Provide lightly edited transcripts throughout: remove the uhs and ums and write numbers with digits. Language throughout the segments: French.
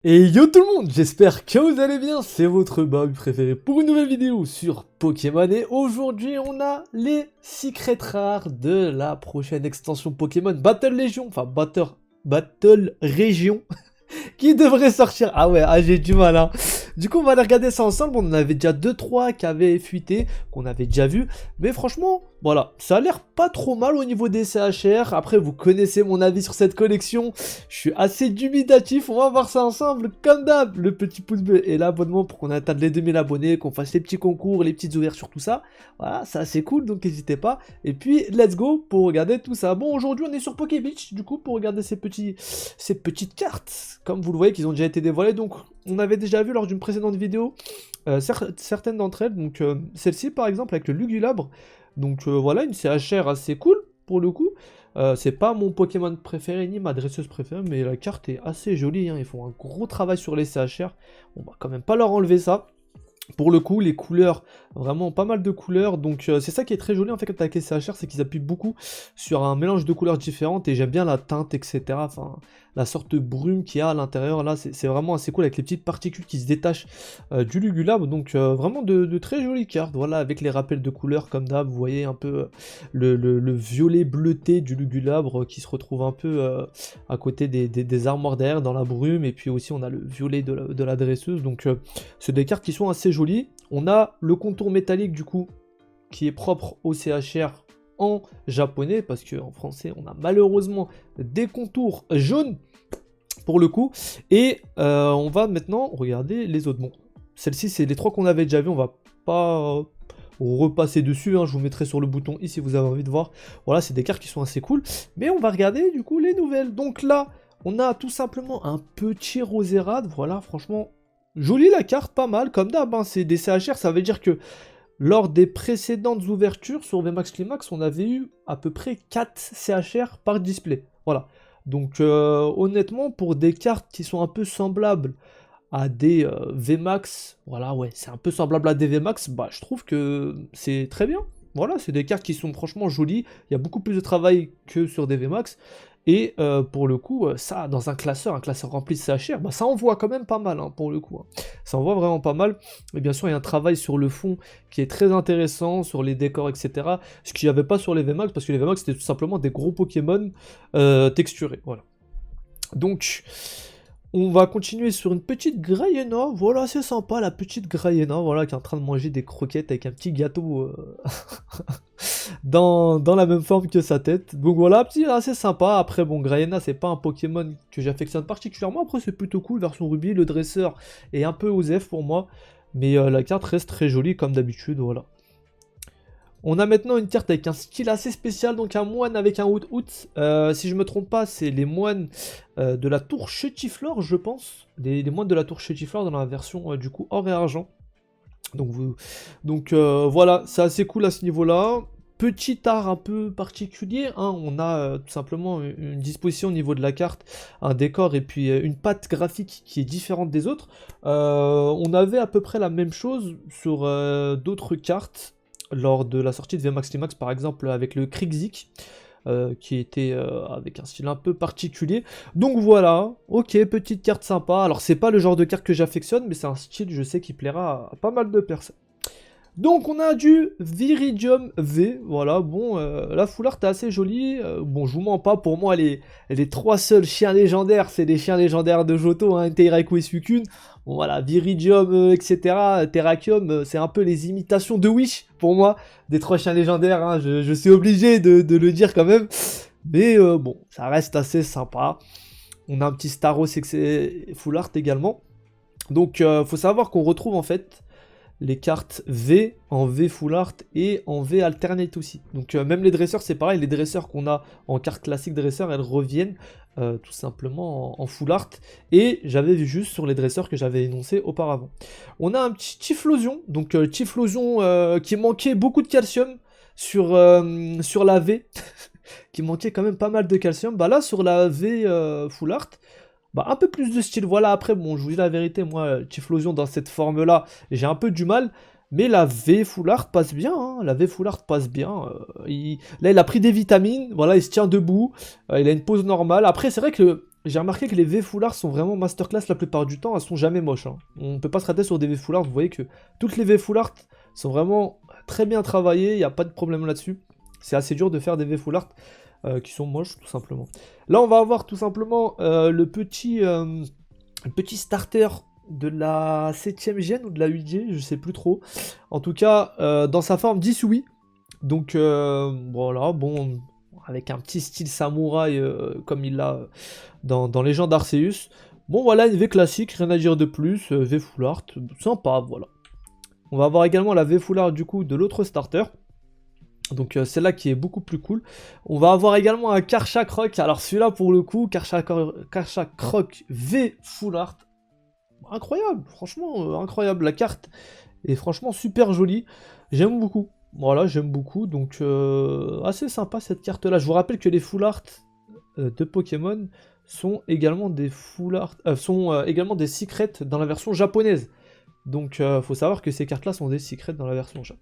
Et yo tout le monde, j'espère que vous allez bien, c'est votre babu préféré pour une nouvelle vidéo sur Pokémon et aujourd'hui on a les secrets rares de la prochaine extension Pokémon Battle Légion, enfin Battle Région qui devrait sortir. Ah ouais, j'ai du mal hein. Du coup on va aller regarder ça ensemble, on en avait déjà 2-3 qui avaient fuité, qu'on avait déjà vu, mais franchement, voilà, ça a l'air pas trop mal au niveau des CHR, après vous connaissez mon avis sur cette collection, je suis assez dubitatif, on va voir ça ensemble, comme d'hab, le petit pouce bleu et l'abonnement pour qu'on atteigne les 2000 abonnés, qu'on fasse les petits concours, les petites ouvertures, tout ça, voilà, c'est assez cool, donc n'hésitez pas, et puis let's go pour regarder tout ça. Bon, aujourd'hui on est sur Poké Beach, du coup, pour regarder ces petites cartes, comme vous le voyez, qu'ils ont déjà été dévoilées, donc on avait déjà vu lors d'une précédente vidéo certaines d'entre elles, donc celle-ci par exemple avec le Lugulabre, donc voilà, une CHR assez cool pour le coup. C'est pas mon Pokémon préféré ni ma dresseuse préférée, mais la carte est assez jolie, hein. Ils font un gros travail sur les CHR, on va quand même pas leur enlever ça. Pour le coup, les couleurs, vraiment pas mal de couleurs, donc c'est ça qui est très joli en fait avec les CHR, c'est qu'ils appuient beaucoup sur un mélange de couleurs différentes, et j'aime bien la teinte, etc. Enfin, la sorte de brume qu'il y a à l'intérieur, là, c'est vraiment assez cool avec les petites particules qui se détachent du Lugulabre, donc vraiment de très jolies cartes, voilà, avec les rappels de couleurs comme d'hab, vous voyez un peu le violet bleuté du Lugulabre qui se retrouve un peu à côté des armoires derrière dans la brume, et puis aussi on a le violet de la dresseuse, donc c'est des cartes qui sont assez jolies. On a le contour métallique du coup qui est propre au CHR en japonais, parce qu'en français on a malheureusement des contours jaunes pour le coup, et on va maintenant regarder les autres. Bon, celles-ci c'est les trois qu'on avait déjà vu, on va pas repasser dessus, hein. Je vous mettrai sur le bouton i si vous avez envie de voir. Voilà, c'est des cartes qui sont assez cool, mais on va regarder du coup les nouvelles. Donc là, on a tout simplement un petit Roserade, voilà, franchement, jolie la carte, pas mal, comme d'hab, hein. C'est des CHR, ça veut dire que lors des précédentes ouvertures sur VMAX Climax, on avait eu à peu près 4 CHR par display. Voilà. Donc honnêtement, pour des cartes qui sont un peu semblables à des VMAX, voilà, ouais, c'est un peu semblable à des VMAX, bah je trouve que c'est très bien. Voilà, c'est des cartes qui sont franchement jolies, il y a beaucoup plus de travail que sur des VMAX, et pour le coup, ça, dans un classeur rempli de CHR, bah ça envoie quand même pas mal, hein, pour le coup, hein. Ça envoie vraiment pas mal, et bien sûr, il y a un travail sur le fond qui est très intéressant, sur les décors, etc., ce qu'il n'y avait pas sur les VMAX, parce que les VMAX, c'était tout simplement des gros Pokémon texturés, voilà. Donc, on va continuer sur une petite Grayena, voilà, c'est sympa la petite Grayena, voilà, qui est en train de manger des croquettes avec un petit gâteau dans la même forme que sa tête. Donc voilà, petit assez sympa. Après, bon, Grayena, c'est pas un Pokémon que j'affectionne particulièrement, après c'est plutôt cool, version Ruby, le dresseur est un peu osef pour moi, mais la carte reste très jolie comme d'habitude, voilà. On a maintenant une carte avec un style assez spécial, donc un moine avec un Hoot. Si je me trompe pas, c'est les moines de la tour Chétiflore, je pense. Les moines de la tour Chétiflore dans la version du coup or et argent. Donc voilà, c'est assez cool à ce niveau-là. Petit art un peu particulier, hein. On a tout simplement une disposition au niveau de la carte, un décor et puis une patte graphique qui est différente des autres. On avait à peu près la même chose sur d'autres cartes lors de la sortie de VMAX Climax, par exemple avec le Krixik, qui était avec un style un peu particulier. Donc voilà, ok, petite carte sympa. Alors c'est pas le genre de carte que j'affectionne, mais c'est un style, je sais, qui plaira à pas mal de personnes. Donc on a du Viridium V, voilà, bon, la full art est assez jolie, bon je vous mens pas, pour moi les trois seuls chiens légendaires, c'est les chiens légendaires de Johto, hein, Teiraku et Suicune. Bon voilà, Viridium, etc., Terrakium, c'est un peu les imitations de Wish, pour moi, des trois chiens légendaires, hein, je suis obligé de le dire quand même, mais bon, ça reste assez sympa. On a un petit Staros full art également, donc faut savoir qu'on retrouve en fait les cartes V en V full art et en V alternate aussi. Donc même les dresseurs c'est pareil, les dresseurs qu'on a en carte classique dresseur, elles reviennent tout simplement en full art. Et j'avais vu juste sur les dresseurs que j'avais énoncé auparavant. On a un petit Typhlosion, donc Typhlosion qui manquait beaucoup de calcium sur la V, qui manquait quand même pas mal de calcium. Bah là sur la V full art, bah, un peu plus de style, voilà, après, bon, je vous dis la vérité, moi, Typhlosion dans cette forme-là, j'ai un peu du mal, mais la V Full Art passe bien, hein, la V Full Art passe bien, là, il a pris des vitamines, voilà, il se tient debout, il a une pose normale, après, c'est vrai que j'ai remarqué que les V Full sont vraiment masterclass la plupart du temps, elles sont jamais moches. Hein. On peut pas se rater sur des V Full vous voyez que toutes les V Full sont vraiment très bien travaillées, il n'y a pas de problème là-dessus. C'est assez dur de faire des V Full qui sont moches, tout simplement. Là, on va avoir tout simplement le petit starter de la 7ème gène ou de la 8G, je sais plus trop. En tout cas, dans sa forme 10 oui. Donc, voilà, bon, avec un petit style samouraï comme il l'a dans Légende Arceus. Bon, voilà, une V classique, rien à dire de plus. V Full Art, sympa, voilà. On va avoir également la V Full Art du coup de l'autre starter. Donc celle-là qui est beaucoup plus cool. On va avoir également un Karcha Croc. Alors celui-là pour le coup, Karcha Croc V Full Art. Incroyable, franchement incroyable. La carte est franchement super jolie. J'aime beaucoup. Voilà, j'aime beaucoup. Donc assez sympa cette carte-là. Je vous rappelle que les Full Art de Pokémon sont également des Full Art, également des secrets dans la version japonaise. Donc faut savoir que ces cartes-là sont des secrets dans la version Jap.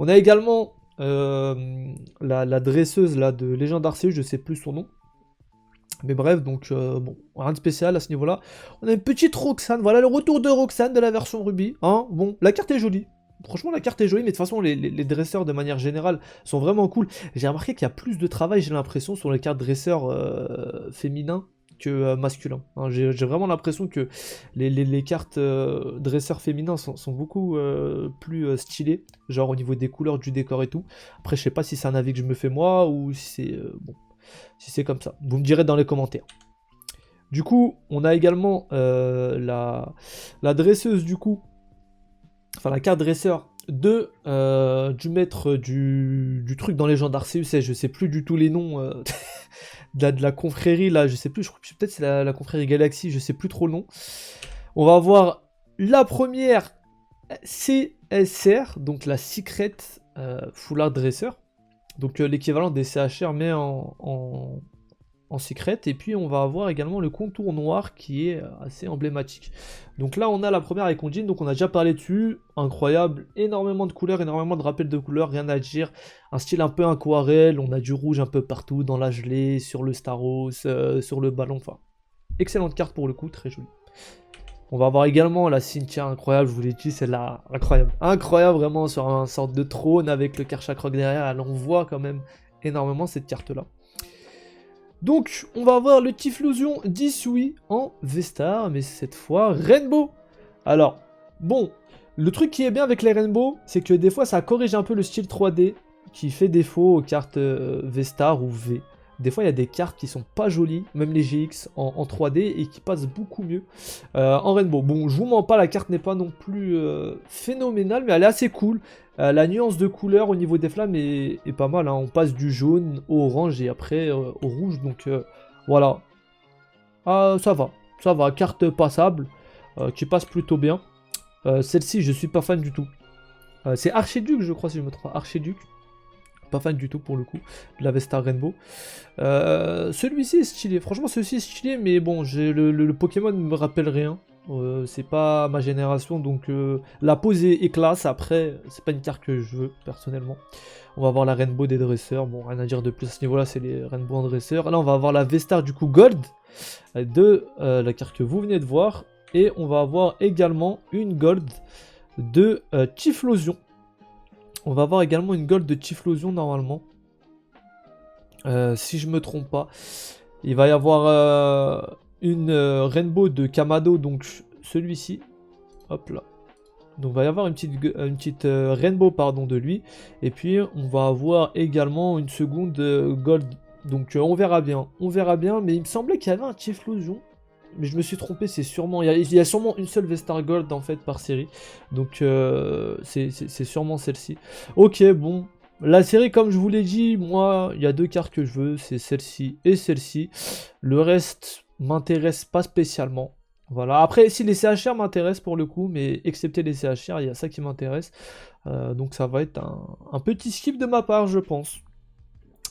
On a également la dresseuse là, de Légende Arceus, je sais plus son nom. Mais bref, donc bon, rien de spécial à ce niveau-là. On a une petite Roxane, voilà le retour de Roxane de la version Ruby. Hein, bon, la carte est jolie. Franchement, la carte est jolie, mais de toute façon, les dresseurs de manière générale sont vraiment cool. J'ai remarqué qu'il y a plus de travail, j'ai l'impression, sur les cartes dresseurs féminins que masculins. Hein, j'ai vraiment l'impression que les cartes dresseurs féminins sont beaucoup plus stylées, genre au niveau des couleurs du décor et tout. Après, je sais pas si c'est un avis que je me fais moi ou si c'est bon, si c'est comme ça. Vous me direz dans les commentaires. Du coup, on a également la dresseuse du coup, enfin la carte dresseur de du maître du truc dans Légende Arceus, je sais plus du tout les noms de la confrérie là, je sais plus, je crois que peut-être c'est la confrérie Galaxy, je sais plus trop le nom. On va avoir la première CSR, donc la Secret Full Art Dresser, donc l'équivalent des CHR mais en secret, et puis on va avoir également le contour noir qui est assez emblématique. Donc là on a la première avec Ondine, donc on a déjà parlé dessus, incroyable, énormément de couleurs, énormément de rappels de couleurs, rien à dire, un style un peu aquarelle, on a du rouge un peu partout, dans la gelée, sur le Staros, sur le ballon, enfin, excellente carte pour le coup, très jolie. On va avoir également la Cynthia, incroyable, je vous l'ai dit, celle-là, incroyable, incroyable vraiment, sur un sorte de trône avec le Karcha Croc derrière, elle envoie quand même énormément cette carte-là. Donc, on va avoir le Typhlosion 10 oui en V-Star, mais cette fois Rainbow. Alors, bon, le truc qui est bien avec les Rainbow, c'est que des fois ça corrige un peu le style 3D qui fait défaut aux cartes V-Star ou V. Des fois il y a des cartes qui sont pas jolies, même les GX en 3D, et qui passent beaucoup mieux en Rainbow. Bon, je vous mens pas, la carte n'est pas non plus phénoménale, mais elle est assez cool. La nuance de couleur au niveau des flammes est pas mal, hein. On passe du jaune au orange et après au rouge, donc voilà. Ah, ça va, carte passable, qui passe plutôt bien. Celle-ci, je suis pas fan du tout. C'est Archiduc, je crois, si je me trompe. Archiduc. Pas fan du tout pour le coup, de la V-Star Rainbow. Celui-ci est stylé, franchement celui-ci est stylé, mais bon, le Pokémon ne me rappelle rien. C'est pas ma génération, donc la pose est classe. Après, c'est pas une carte que je veux personnellement. On va avoir la Rainbow des dresseurs, bon, rien à dire de plus à ce niveau-là, c'est les Rainbow en dresseurs. Là, on va avoir la V-Star du coup Gold de la carte que vous venez de voir, et on va avoir également une Gold de Typhlosion. On va avoir également une Gold de Typhlosion normalement. Si je me trompe pas. Il va y avoir une Rainbow de Kamado, donc celui-ci. Hop là. Donc il va y avoir une petite Rainbow pardon, de lui. Et puis on va avoir également une seconde Gold. Donc on verra bien. On verra bien. Mais il me semblait qu'il y avait un Typhlosion. Mais je me suis trompé, c'est sûrement... Il y a sûrement une seule V-Star Gold en fait par série. Donc c'est sûrement celle-ci. Ok, bon. La série, comme je vous l'ai dit, moi, il y a deux cartes que je veux. C'est celle-ci et celle-ci. Le reste m'intéresse pas spécialement. Voilà. Après, si les CHR m'intéressent pour le coup, mais excepté les CHR, il y a ça qui m'intéresse. Donc ça va être un petit skip de ma part, je pense.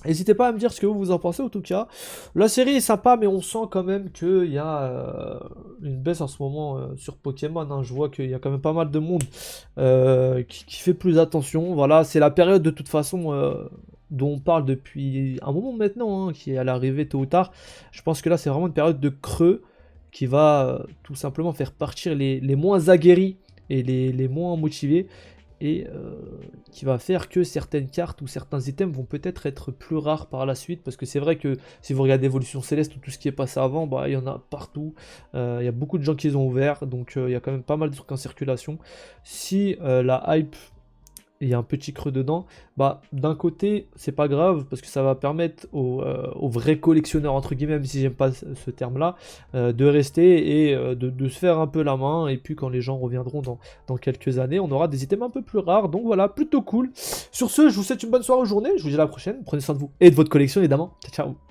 N'hésitez pas à me dire ce que vous en pensez en tout cas. La série est sympa, mais on sent quand même qu'il y a une baisse en ce moment sur Pokémon. Hein. Je vois qu'il y a quand même pas mal de monde qui fait plus attention. Voilà, c'est la période de toute façon dont on parle depuis un moment maintenant, hein, qui est à l'arrivée tôt ou tard. Je pense que là, c'est vraiment une période de creux qui va tout simplement faire partir les moins aguerris et les moins motivés et qui va faire que certaines cartes ou certains items vont peut-être être plus rares par la suite parce que c'est vrai que si vous regardez Evolution Céleste ou tout ce qui est passé avant, bah il y en a partout, il y a beaucoup de gens qui les ont ouverts, donc il y a quand même pas mal de trucs en circulation. Si la hype et il y a un petit creux dedans, bah d'un côté c'est pas grave parce que ça va permettre aux vrais collectionneurs entre guillemets, même si j'aime pas ce terme-là, de rester et de se faire un peu la main, et puis quand les gens reviendront dans quelques années, on aura des items un peu plus rares, donc voilà, plutôt cool. Sur ce, je vous souhaite une bonne soirée ou journée, je vous dis à la prochaine, prenez soin de vous et de votre collection évidemment, ciao ciao.